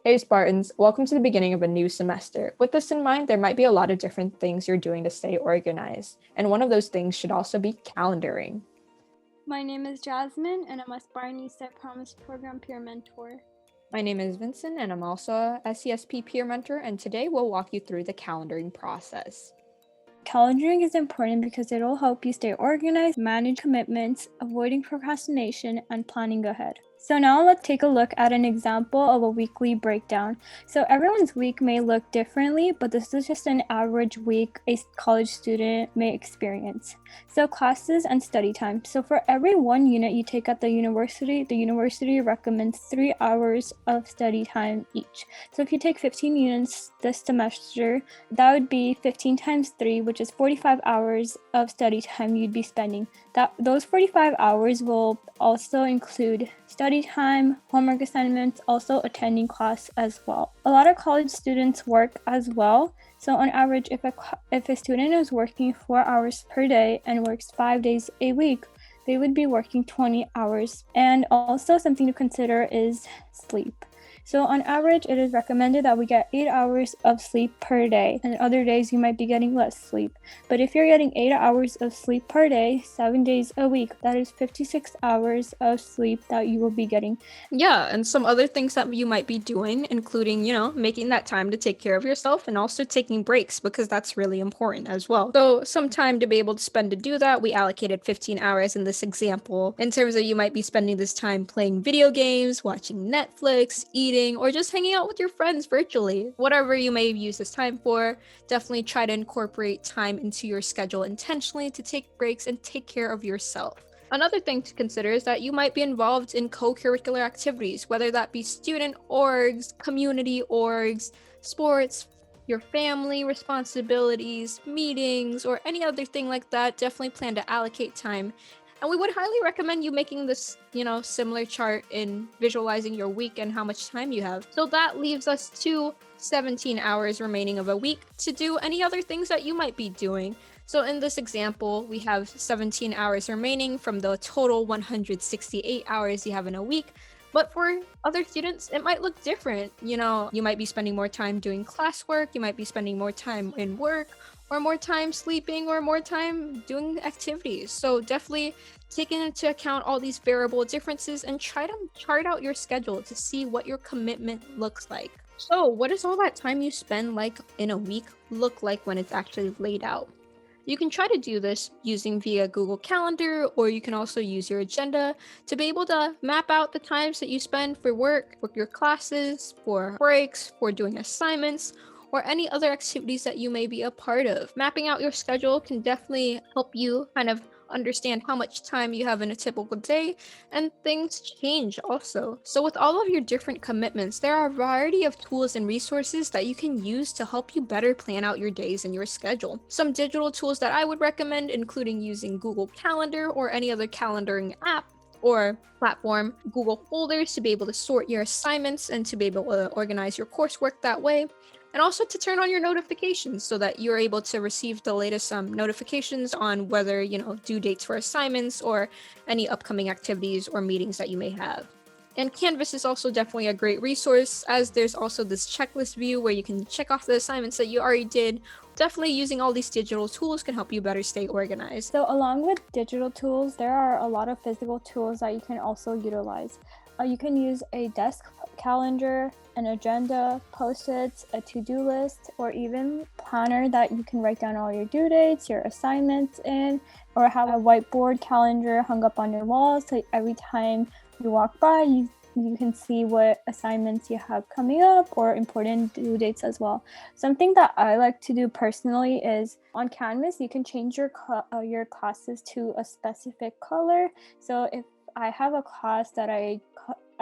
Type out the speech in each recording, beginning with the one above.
Hey Spartans, welcome to the beginning of a new semester. With this in mind, there might be a lot of different things you're doing to stay organized, and one of those things should also be calendaring. My name is Jasmine, and I'm a Spartan East Side Promise program peer mentor. My name is Vinson, and I'm also a SESP peer mentor, and today we'll walk you through the calendaring process. Calendaring is important because it'll help you stay organized, manage commitments, avoiding procrastination, and planning ahead. So now let's take a look at an example of a weekly breakdown. So everyone's week may look differently, but this is just an average week a college student may experience. So classes and study time. So for every 1 unit you take at the university recommends 3 hours of study time each. So if you take 15 units this semester, that would be 15 times 3, which is 45 hours of study time you'd be spending. Those 45 hours will also include study time, homework assignments, also attending class as well. A lot of college students work as well. So on average, if a student is working 4 hours per day and works 5 days a week, they would be working 20 hours. And also something to consider is sleep. So on average, it is recommended that we get 8 hours of sleep per day, and other days you might be getting less sleep. But if you're getting 8 hours of sleep per day, 7 days a week, that is 56 hours of sleep that you will be getting. Yeah, and some other things that you might be doing, including, making that time to take care of yourself and also taking breaks because that's really important as well. So some time to be able to spend to do that, we allocated 15 hours in this example. In terms of you might be spending this time playing video games, watching Netflix, eating, or just hanging out with your friends virtually. Whatever you may use this time for, definitely try to incorporate time into your schedule intentionally to take breaks and take care of yourself. Another thing to consider is that you might be involved in co-curricular activities, whether that be student orgs, community orgs, sports, your family responsibilities, meetings, or any other thing like that. Definitely plan to allocate time. And we would highly recommend you making this, similar chart in visualizing your week and how much time you have. So that leaves us to 17 hours remaining of a week to do any other things that you might be doing. So in this example, we have 17 hours remaining from the total 168 hours you have in a week. But for other students, it might look different. You might be spending more time doing classwork, you might be spending more time in work, or more time sleeping, or more time doing activities. So definitely taking into account all these variable differences and try to chart out your schedule to see what your commitment looks like. So what does all that time you spend in a week look like when it's actually laid out? You can try to do this using via Google Calendar, or you can also use your agenda to be able to map out the times that you spend for work, for your classes, for breaks, for doing assignments, or any other activities that you may be a part of. Mapping out your schedule can definitely help you kind of understand how much time you have in a typical day, and things change also. So with all of your different commitments, there are a variety of tools and resources that you can use to help you better plan out your days and your schedule. Some digital tools that I would recommend, including using Google Calendar or any other calendaring app or platform, Google Folders to be able to sort your assignments and to be able to organize your coursework that way. And also to turn on your notifications so that you're able to receive the latest notifications on whether, due dates for assignments or any upcoming activities or meetings that you may have. And Canvas is also definitely a great resource, as there's also this checklist view where you can check off the assignments that you already did. Definitely using all these digital tools can help you better stay organized. So along with digital tools, there are a lot of physical tools that you can also utilize. You can use a desk calendar, an agenda, post-its, a to-do list, or even planner that you can write down all your due dates, your assignments in, or have a whiteboard calendar hung up on your wall so every time you walk by, you can see what assignments you have coming up or important due dates as well. Something that I like to do personally is on Canvas, you can change your classes to a specific color. So if I have a class that I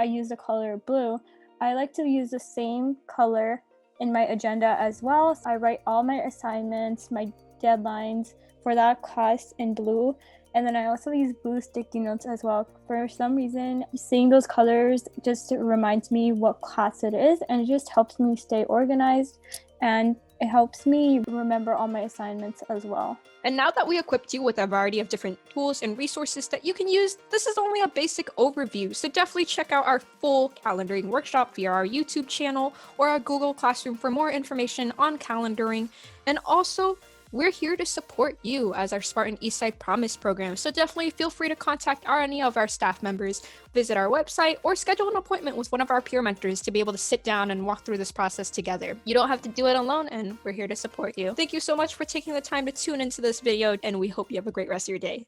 use the color blue, I like to use the same color in my agenda as well. So I write all my assignments, my deadlines for that class in blue. And then I also use blue sticky notes as well. For some reason, seeing those colors just reminds me what class it is, and it just helps me stay organized and It helps me remember all my assignments as well. And now that we equipped you with a variety of different tools and resources that you can use, this is only a basic overview, so definitely check out our full calendaring workshop via our YouTube channel or our Google Classroom for more information on calendaring. And also, we're here to support you as our Spartan East Side Promise program, so definitely feel free to contact any of our staff members, visit our website, or schedule an appointment with one of our peer mentors to be able to sit down and walk through this process together. You don't have to do it alone, and we're here to support you. Thank you so much for taking the time to tune into this video, and we hope you have a great rest of your day.